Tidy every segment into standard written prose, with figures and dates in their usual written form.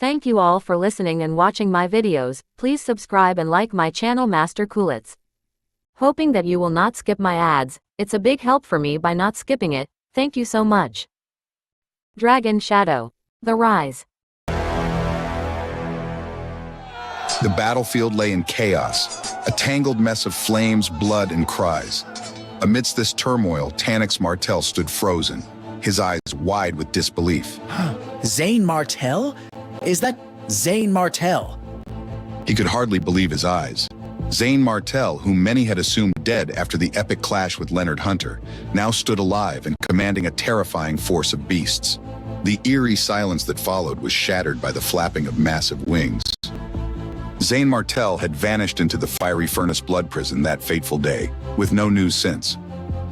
Thank you all for listening and watching my videos. Please subscribe and like my channel Master Coolitz. Hoping that you will not skip my ads, it's a big help for me by not skipping it. Thank you so much. Dragon Shadow. The Rise. The battlefield lay in chaos, a tangled mess of flames, blood, and cries. Amidst this turmoil, Tanix Martel stood frozen, his eyes wide with disbelief. Zane Martel? Is that Zane Martel? He could hardly believe his eyes. Zane Martel, whom many had assumed dead after the epic clash with Leonard Hunter, now stood alive and commanding a terrifying force of beasts. The eerie silence that followed was shattered by the flapping of massive wings. Zane Martel had vanished into the fiery furnace blood prison that fateful day, with no news since.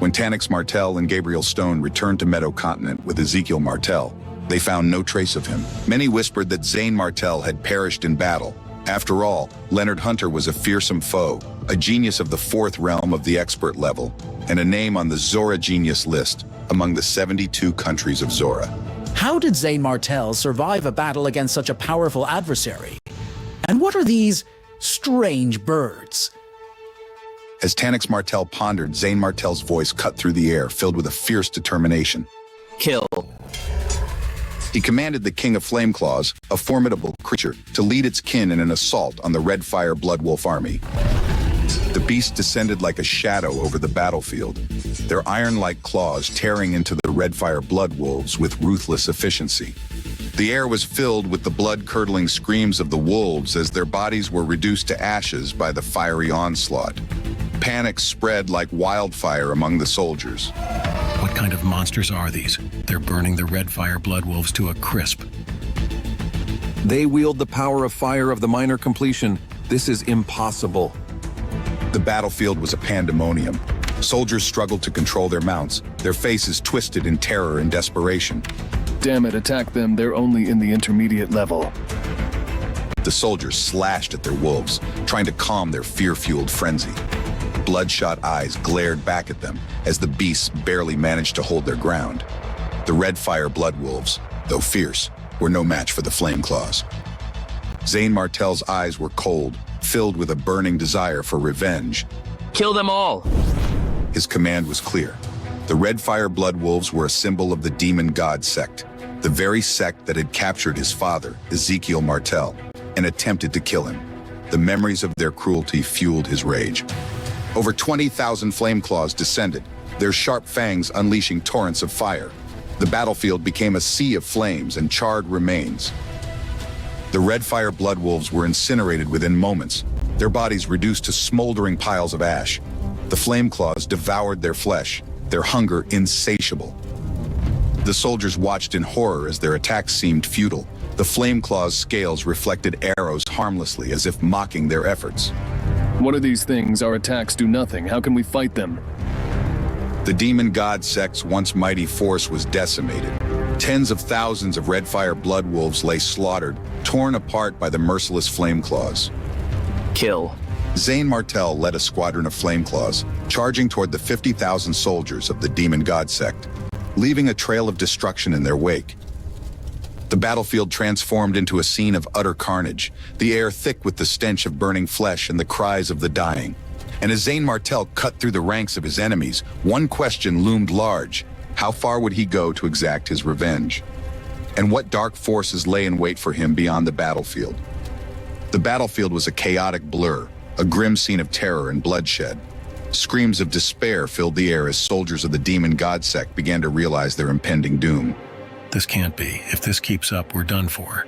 When Tanix Martel and Gabriel Stone returned to Meadow Continent with Ezekiel Martel, they found no trace of him. Many whispered that Zane Martel had perished in battle. After all, Leonard Hunter was a fearsome foe, a genius of the fourth realm of the expert level, and a name on the Zora Genius list among the 72 countries of Zora. How did Zane Martel survive a battle against such a powerful adversary? And what are these strange birds? As Tanix Martel pondered, Zane Martel's voice cut through the air, filled with a fierce determination. Kill. He commanded the King of Flameclaws, a formidable creature, to lead its kin in an assault on the Redfire Bloodwolf army. The beast descended like a shadow over the battlefield, their iron-like claws tearing into the Redfire Bloodwolves with ruthless efficiency. The air was filled with the blood-curdling screams of the wolves as their bodies were reduced to ashes by the fiery onslaught. Panic spread like wildfire among the soldiers. What kind of monsters are these? They're burning the Redfire Bloodwolves to a crisp. They wield the power of fire of the minor completion. This is impossible. The battlefield was a pandemonium. Soldiers struggled to control their mounts, their faces twisted in terror and desperation. Damn it, attack them. They're only in the intermediate level. The soldiers slashed at their wolves, trying to calm their fear-fueled frenzy. Bloodshot eyes glared back at them as the beasts barely managed to hold their ground. The Redfire Bloodwolves, though fierce, were no match for the Flameclaws. Zane Martel's eyes were cold, filled with a burning desire for revenge. Kill them all. His command was clear. The Redfire Bloodwolves were a symbol of the Demon God sect, the very sect that had captured his father, Ezekiel Martel, and attempted to kill him. The memories of their cruelty fueled his rage. Over 20,000 Flameclaws descended, their sharp fangs unleashing torrents of fire. The battlefield became a sea of flames and charred remains. The Redfire Bloodwolves were incinerated within moments, their bodies reduced to smoldering piles of ash. The Flameclaws devoured their flesh, their hunger insatiable. The soldiers watched in horror as their attacks seemed futile. The Flameclaws' scales reflected arrows harmlessly as if mocking their efforts. What are these things? Our attacks do nothing. How can we fight them? The Demon God sect's once mighty force was decimated. Tens of thousands of Redfire Bloodwolves lay slaughtered, torn apart by the merciless Flameclaws. Kill. Zane Martel led a squadron of Flameclaws, charging toward the 50,000 soldiers of the Demon God sect, leaving a trail of destruction in their wake. The battlefield transformed into a scene of utter carnage, the air thick with the stench of burning flesh and the cries of the dying. And as Zane Martel cut through the ranks of his enemies, one question loomed large. How far would he go to exact his revenge? And what dark forces lay in wait for him beyond the battlefield? The battlefield was a chaotic blur, a grim scene of terror and bloodshed. Screams of despair filled the air as soldiers of the Demon God sect began to realize their impending doom. This can't be. If this keeps up, we're done for.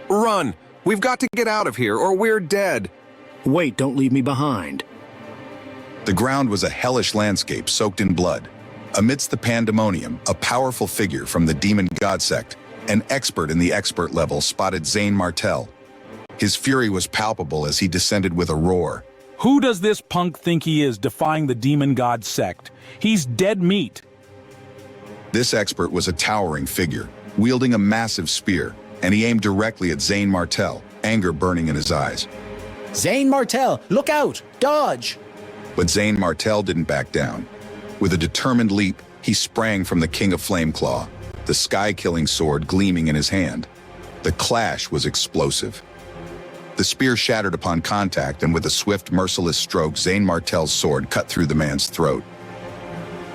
Run! We've got to get out of here, or we're dead. Wait, don't leave me behind. The ground was a hellish landscape soaked in blood. Amidst the pandemonium, a powerful figure from the Demon God sect, an expert in the expert level, spotted Zane Martel. His fury was palpable as he descended with a roar. Who does this punk think he is, defying the Demon God sect? He's dead meat. This expert was a towering figure, wielding a massive spear, and he aimed directly at Zane Martel, anger burning in his eyes. Zane Martel, look out! Dodge! But Zane Martel didn't back down. With a determined leap, he sprang from the King of Flameclaw, the sky-killing sword gleaming in his hand. The clash was explosive. The spear shattered upon contact, and with a swift, merciless stroke, Zayn Martel's sword cut through the man's throat.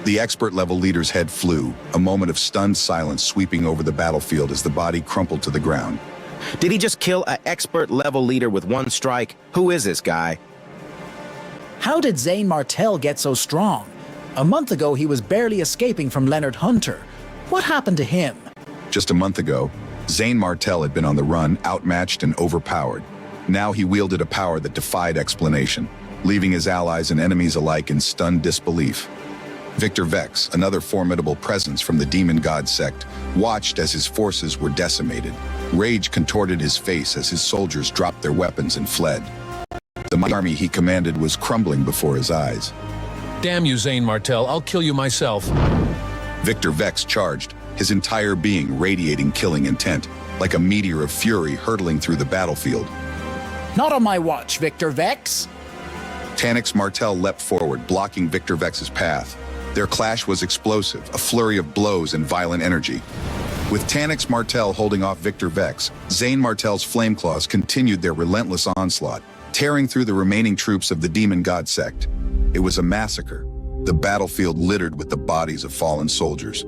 The expert-level leader's head flew, a moment of stunned silence sweeping over the battlefield as the body crumpled to the ground. Did he just kill an expert-level leader with one strike? Who is this guy? How did Zayn Martel get so strong? A month ago, he was barely escaping from Leonard Hunter. What happened to him? Just a month ago, Zayn Martel had been on the run, outmatched and overpowered. Now he wielded a power that defied explanation, leaving his allies and enemies alike in stunned disbelief. Victor Vex, another formidable presence from the demon god sect, watched as his forces were decimated. Rage contorted his face as his soldiers dropped their weapons and fled. The mighty army he commanded was crumbling before his eyes. Damn you, Zayn Martel, I'll kill you myself. Victor Vex charged, his entire being radiating killing intent, like a meteor of fury hurtling through the battlefield. Not on my watch, Victor Vex. Tanix Martel leapt forward, blocking Victor Vex's path. Their clash was explosive, a flurry of blows and violent energy. With Tanix Martel holding off Victor Vex, Zayn Martel's Flameclaws continued their relentless onslaught, tearing through the remaining troops of the Demon God sect. It was a massacre, the battlefield littered with the bodies of fallen soldiers.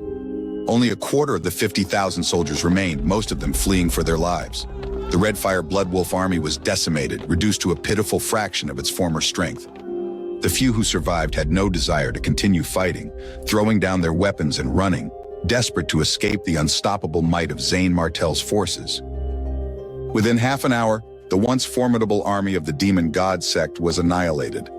Only a quarter of the 50,000 soldiers remained, most of them fleeing for their lives. The Redfire Bloodwolf army was decimated, reduced to a pitiful fraction of its former strength. The few who survived had no desire to continue fighting, throwing down their weapons and running, desperate to escape the unstoppable might of Zayn Martel's forces. Within half an hour, the once formidable army of the Demon God sect was annihilated.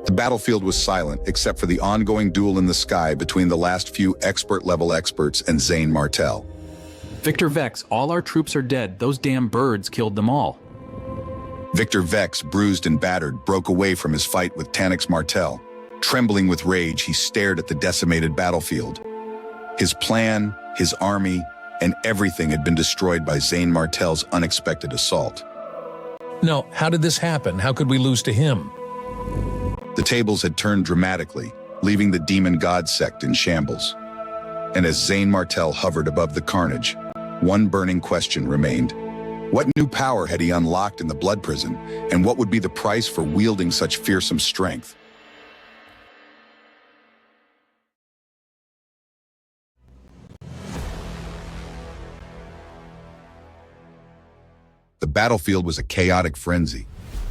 The battlefield was silent except for the ongoing duel in the sky between the last few expert-level experts and Zayn Martel. Victor Vex, all our troops are dead. Those damn birds killed them all. Victor Vex, bruised and battered, broke away from his fight with Tanix Martel. Trembling with rage, he stared at the decimated battlefield. His plan, his army, and everything had been destroyed by Zayn Martel's unexpected assault. No, how did this happen? How could we lose to him? The tables had turned dramatically, leaving the Demon God sect in shambles. And as Zayn Martel hovered above the carnage, one burning question remained. What new power had he unlocked in the Blood Prison, and what would be the price for wielding such fearsome strength? The battlefield was a chaotic frenzy.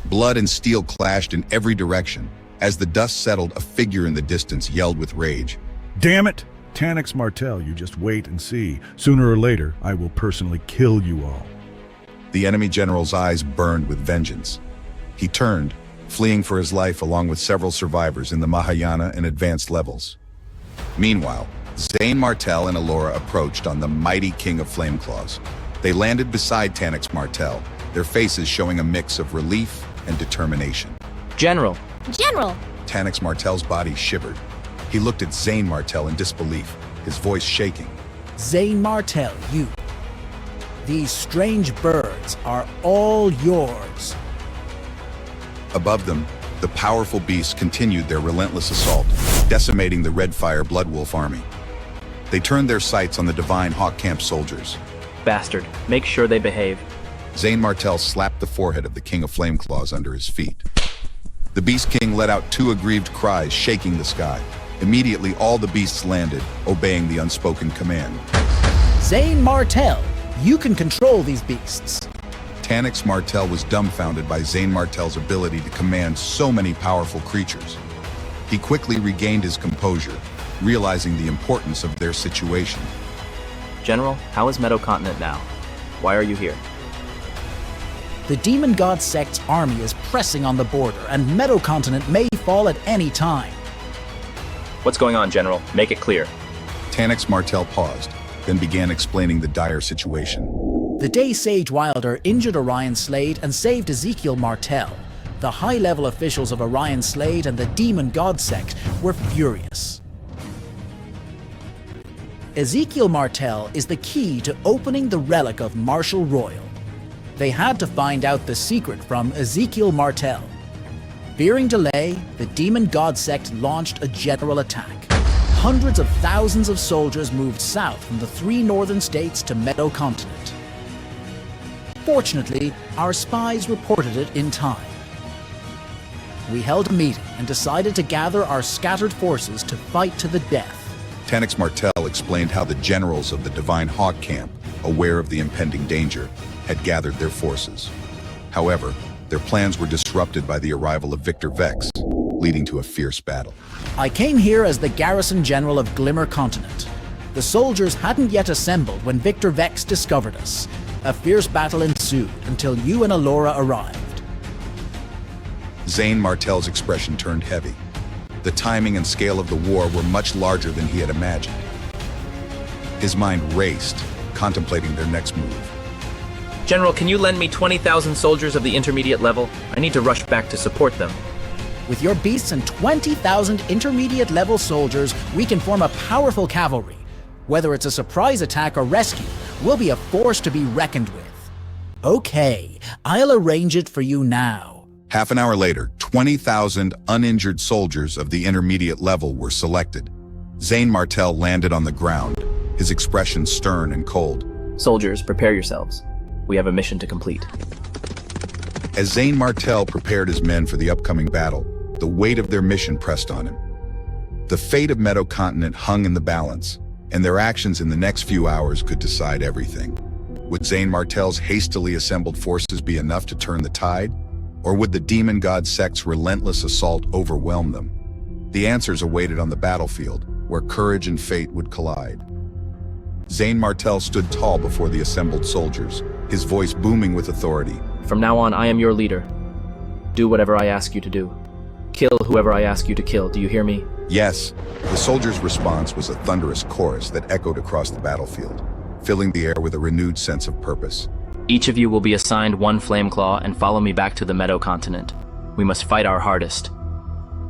Blood and steel clashed in every direction. As the dust settled, a figure in the distance yelled with rage. Damn it! Tanix Martel, you just wait and see. Sooner or later, I will personally kill you all. The enemy general's eyes burned with vengeance. He turned, fleeing for his life along with several survivors in the Mahayana and advanced levels. Meanwhile, Zayn Martel and Alora approached on the mighty King of Flameclaws. They landed beside Tanix Martel, their faces showing a mix of relief and determination. General! General! Tanix Martel's body shivered. He looked at Zayn Martel in disbelief, his voice shaking. Zayn Martel, you. These strange birds are all yours. Above them, the powerful beasts continued their relentless assault, decimating the Redfire Bloodwolf army. They turned their sights on the Divine Hawk Camp soldiers. Bastard, make sure they behave. Zayn Martel slapped the forehead of the King of Flameclaws under his feet. The Beast King let out two aggrieved cries, shaking the sky. Immediately, all the beasts landed, obeying the unspoken command. Zayn Martel, you can control these beasts. Tanix Martel was dumbfounded by Zayn Martel's ability to command so many powerful creatures. He quickly regained his composure, realizing the importance of their situation. General, how is Meadow Continent now? Why are you here? The Demon God sect's army is pressing on the border, and Meadow Continent may fall at any time. What's going on, General? Make it clear. Tanix Martel paused, then began explaining the dire situation. The Day Sage Wilder injured Orion Slade and saved Ezekiel Martel. The high-level officials of Orion Slade and the Demon God sect were furious. Ezekiel Martel is the key to opening the relic of Marshal Royal. They had to find out the secret from Ezekiel Martel. Fearing delay, the Demon God sect launched a general attack. Hundreds of thousands of soldiers moved south from the 3 northern states to Meadow Continent. Fortunately, our spies reported it in time. We held a meeting and decided to gather our scattered forces to fight to the death. Tanix Martel explained how the generals of the Divine Hawk camp, aware of the impending danger, had gathered their forces. However, their plans were disrupted by the arrival of Victor Vex, leading to a fierce battle. I came here as the garrison general of Glimmer Continent. The soldiers hadn't yet assembled when Victor Vex discovered us. A fierce battle ensued until you and Alora arrived. Zane Martel's expression turned heavy. The timing and scale of the war were much larger than he had imagined. His mind raced, contemplating their next move. General, can you lend me 20,000 soldiers of the intermediate level? I need to rush back to support them. With your beasts and 20,000 intermediate level soldiers, we can form a powerful cavalry. Whether it's a surprise attack or rescue, we'll be a force to be reckoned with. Okay, I'll arrange it for you now. Half an hour later, 20,000 uninjured soldiers of the intermediate level were selected. Zane Martel landed on the ground, his expression stern and cold. Soldiers, prepare yourselves. We have a mission to complete. As Zane Martel prepared his men for the upcoming battle, the weight of their mission pressed on him. The fate of Meadow Continent hung in the balance, and their actions in the next few hours could decide everything. Would Zane Martel's hastily assembled forces be enough to turn the tide? Or would the demon god sect's relentless assault overwhelm them? The answers awaited on the battlefield, where courage and fate would collide. Zane Martel stood tall before the assembled soldiers, his voice booming with authority. From now on, I am your leader. Do whatever I ask you to do. Kill whoever I ask you to kill. Do you hear me? Yes. The soldiers' response was a thunderous chorus that echoed across the battlefield, filling the air with a renewed sense of purpose. Each of you will be assigned one flame claw and follow me back to the Meadow Continent. We must fight our hardest.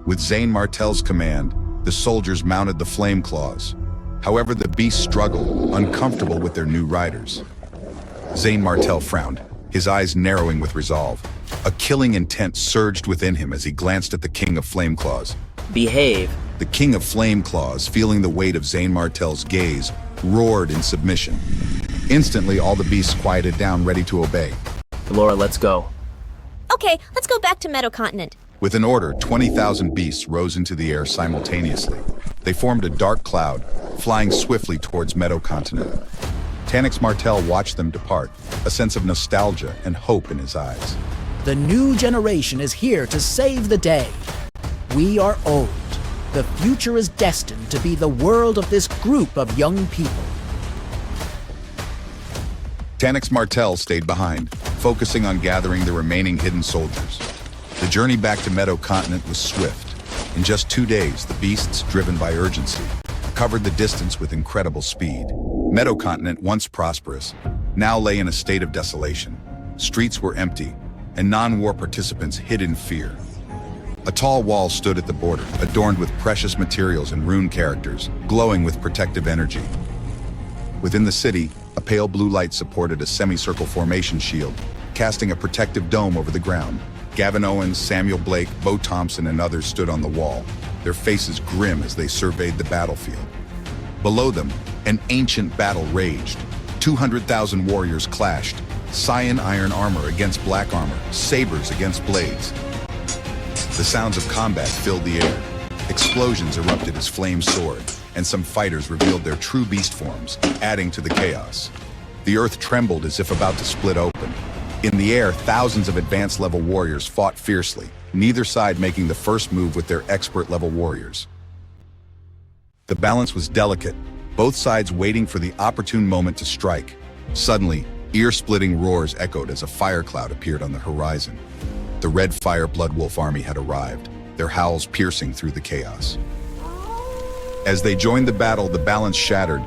With Zane Martel's command, the soldiers mounted the flame claws. However, the beasts struggled, uncomfortable with their new riders. Zane Martel frowned, his eyes narrowing with resolve. A killing intent surged within him as he glanced at the King of Flame Claws. Behave. The King of Flame Claws, feeling the weight of Zane Martel's gaze, roared in submission. Instantly, all the beasts quieted down, ready to obey. Laura, let's go. Okay, let's go back to Meadow Continent. With an order, 20,000 beasts rose into the air simultaneously. They formed a dark cloud, flying swiftly towards Meadow Continent. Tanix Martel watched them depart, a sense of nostalgia and hope in his eyes. The new generation is here to save the day. We are old. The future is destined to be the world of this group of young people. Tanix Martel stayed behind, focusing on gathering the remaining hidden soldiers. The journey back to Meadow Continent was swift. In just 2 days, the beasts, driven by urgency, covered the distance with incredible speed. Meadow Continent, once prosperous, now lay in a state of desolation. Streets were empty, and non-war participants hid in fear. A tall wall stood at the border, adorned with precious materials and rune characters, glowing with protective energy. Within the city, a pale blue light supported a semicircle formation shield, casting a protective dome over the ground. Gavin Owens, Samuel Blake, Bo Thompson, and others stood on the wall, their faces grim as they surveyed the battlefield. Below them, an ancient battle raged. 200,000 warriors clashed, cyan iron armor against black armor, sabers against blades. The sounds of combat filled the air. Explosions erupted as flames soared, and some fighters revealed their true beast forms, adding to the chaos. The earth trembled as if about to split open. In the air, thousands of advanced-level warriors fought fiercely, neither side making the first move with their expert-level warriors. The balance was delicate, both sides waiting for the opportune moment to strike. Suddenly, ear-splitting roars echoed as a fire cloud appeared on the horizon. The Red Fire Bloodwolf army had arrived, their howls piercing through the chaos. As they joined the battle, the balance shattered.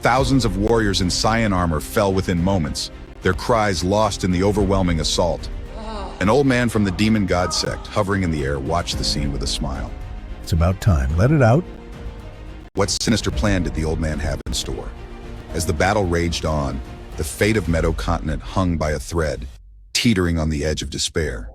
Thousands of warriors in cyan armor fell within moments, their cries lost in the overwhelming assault. An old man from the Demon God sect, hovering in the air, watched the scene with a smile. It's about time. Let it out. What sinister plan did the old man have in store? As the battle raged on, the fate of Meadow Continent hung by a thread, teetering on the edge of despair.